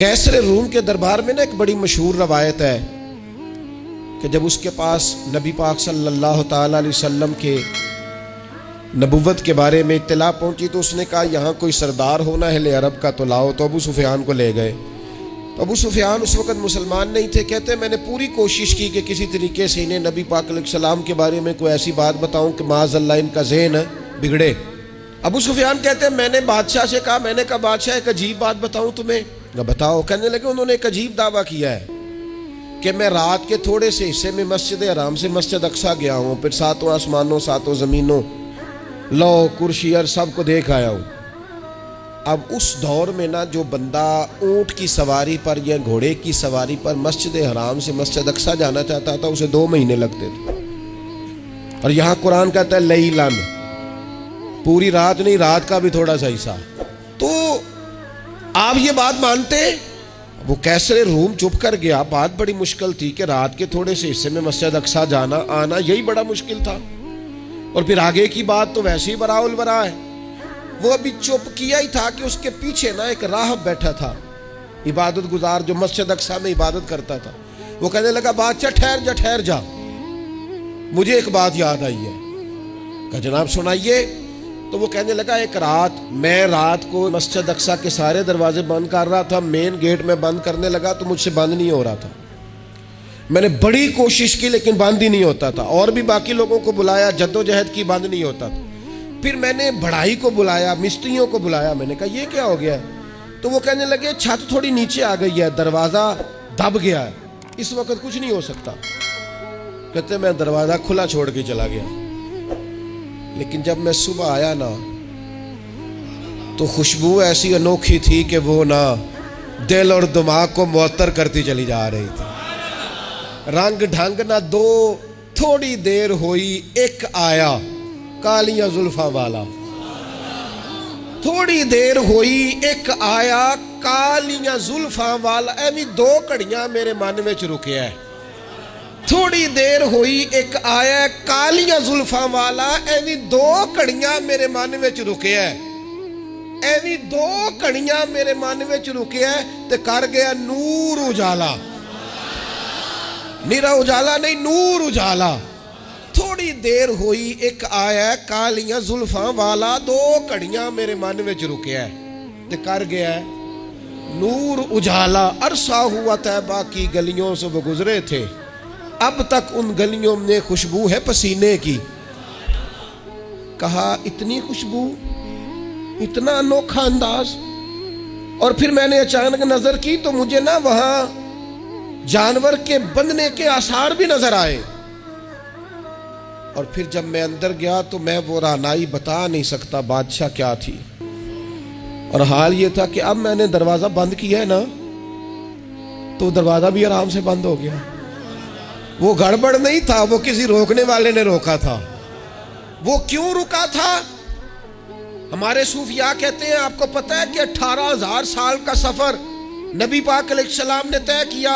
कैसर room के दरबार में ना एक बड़ी मशहूर रवायत है कि जब उसके पास नबी पाक सल्लल्लाहु ताला अलैहि वसल्लम के नबुव्वत के बारे में इत्तला पहुंची तो उसने कहा यहाँ कोई सरदार होना है ले अरब का तो लाओ। तो अबू सुफियान को ले गए। तो अबू सुफियान उस वक़्त मुसलमान नहीं थे। कहते मैंने पूरी कोशिश की कि किसी तरीके से इन्हें नबी पाक अलैहि सलाम के बारे में कोई ऐसी बात बताऊं कि माज़अल्लाह इनका ज़हन बिगड़े। अबू सुफियान कहते हैं मैंने बादशाह से कहा, मैंने कहा बादशाह एक अजीब बात बताऊं तुम्हें। बताओ। कहने लगे उन्होंने एक अजीब दावा किया है कि मैं रात के थोड़े से हिस्से में मस्जिद हराम से मस्जिद अक्सा गया हूँ, फिर सातों आसमानों सातों ज़मीनों लौ कुर्सी और सब को देख आया हूँ। अब उस दौर में ना जो बंदा ऊँट की सवारी पर या घोड़े की सवारी पर मस्जिद हराम से मस्जिद अक्सा जाना चाहता था उसे 2 महीने लगते थे। और यहाँ कुरान कहता है लैलन, पूरी रात नहीं, रात का भी थोड़ा सा हिस्सा। तो आप ये बात मानते? वो कैसर रूम चुप कर गया। बात बड़ी मुश्किल थी कि रात के थोड़े से हिस्से में मस्जिद अक्सा जाना आना यही बड़ा मुश्किल था। और फिर आगे की बात तो वैसे ही बराउल बरा है। वो अभी चुप किया ही था कि उसके पीछे ना एक राहब बैठा था, इबादत गुजार, जो मस्जिद अक्सा में इबादत करता था। वो कहने लगा बादशाह ठहर जा, मुझे एक बात याद आई है। कहा जनाब सुनाइए। तो वो कहने लगा एक रात मैं रात को मस्जिद अक्सा के सारे दरवाजे बंद कर रहा था, मेन गेट में बंद करने लगा तो मुझसे बंद नहीं हो रहा था। मैंने बड़ी कोशिश की लेकिन बंद ही नहीं होता था। और भी बाकी लोगों को बुलाया, जद्दोजहद की, बंद नहीं होता था। फिर मैंने बढ़ाई को बुलाया, मिस्त्रियों को बुलाया। मैंने कहा ये क्या हो गया है? तो वो कहने लगे छत थोड़ी नीचे आ गई है, दरवाज़ा दब गया है, इस वक्त कुछ नहीं हो सकता। कहते मैं दरवाज़ा खुला छोड़ के चला गया। लेकिन जब मैं सुबह आया ना तो खुशबू ऐसी अनोखी थी कि वो ना दिल और दिमाग को मुअत्तर करती चली जा रही थी। रंग ढंग ना दो, थोड़ी देर हुई एक आया कालियां जुल्फा वाला। थोड़ी देर हुई एक आया कालियां जुल्फा वाला। एवी 2 घड़ियां मेरे मन में रुके है। थोड़ी देर हुई एक आया कालियां जुल्फा वाला। एवी 2 घड़ियां मेरे मन में रुके है। एवी 2 घड़ियां मेरे मन में रुके है ते कर गया नूर उजाला। निरा उजाला नहीं, नूर उजाला। थोड़ी देर हुई एक आया कालियां जुल्फा वाला। 2 घड़ियां मेरे मन में रुके है ते कर गया नूर उजाला। अरसा हुआ तैबा की गलियों से वो गुजरे थे, अब तक उन गलियों में खुशबू है पसीने की। कहा इतनी खुशबू, इतना अनोखा अंदाज। और फिर मैंने अचानक नजर की तो मुझे ना वहां जानवर के बंधने के आसार भी नजर आए। और फिर जब मैं अंदर गया तो मैं वो रानाई बता नहीं सकता बादशाह क्या थी। और हाल ये था कि अब मैंने दरवाजा बंद किया है ना तो दरवाजा भी आराम से बंद हो गया। वो गड़बड़ नहीं था, वो किसी रोकने वाले ने रोका था। वो क्यों रुका था? हमारे सूफिया कहते हैं आपको पता है कि 18,000 साल का सफर नबी पाक अलैहिस्सलाम ने तय किया।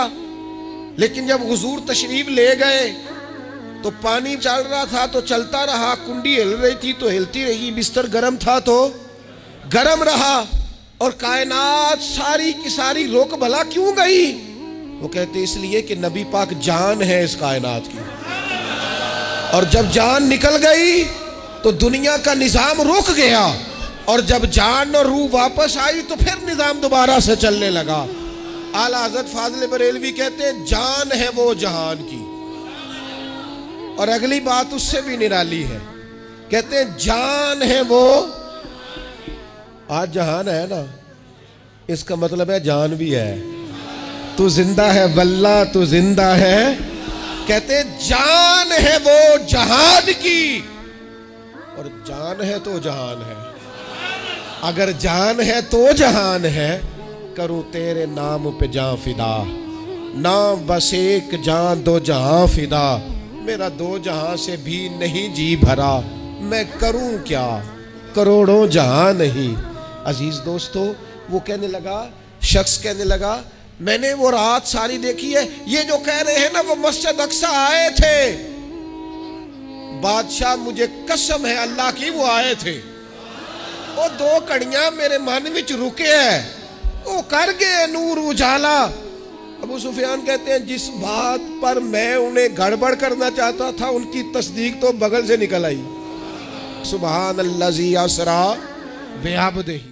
लेकिन जब हुजूर तशरीफ ले गए तो पानी चल रहा था तो चलता रहा, कुंडी हिल रही थी तो हिलती रही, बिस्तर गर्म था तो गर्म रहा। और कायनात सारी की सारी रुक भला क्यों गई? वो कहते इसलिए कि नबी पाक जान है इस कायनात की। और जब जान निकल गई तो दुनिया का निजाम रुक गया। और जब जान और रूह वापस आई तो फिर निजाम दोबारा से चलने लगा। आला हज़रत फाज़िल बरेलवी कहते हैं जान है वो जहान की। और अगली बात उससे भी निराली है, कहते हैं जान है वो। आज जहान है ना, इसका मतलब है जान भी है। तू जिंदा है वल्ला, तू जिंदा है। कहते जान है वो जहान की। और जान है तो जहान है। अगर जान है तो जहान है, करूं तेरे नाम पे जान फिदा। नाम बस एक जान 2 जहां फिदा। मेरा 2 जहां से भी नहीं जी भरा, मैं करूं क्या करोड़ों जहां नहीं। अजीज दोस्तों, वो कहने लगा, शख्स कहने लगा मैंने वो रात सारी देखी है। ये जो कह रहे हैं ना वो मस्जिद अक्सा आए थे, बादशाह मुझे कसम है अल्लाह की वो आए थे। वो 2 घड़ियां मेरे मन में रुके है। وہ کر گئے نور اجالا. ابو سفیان کہتے ہیں جس بات پر میں انہیں گڑبڑ کرنا چاہتا تھا ان کی تصدیق تو بغل سے نکل آئی. سبحان الذی اسریٰ بعبدہ.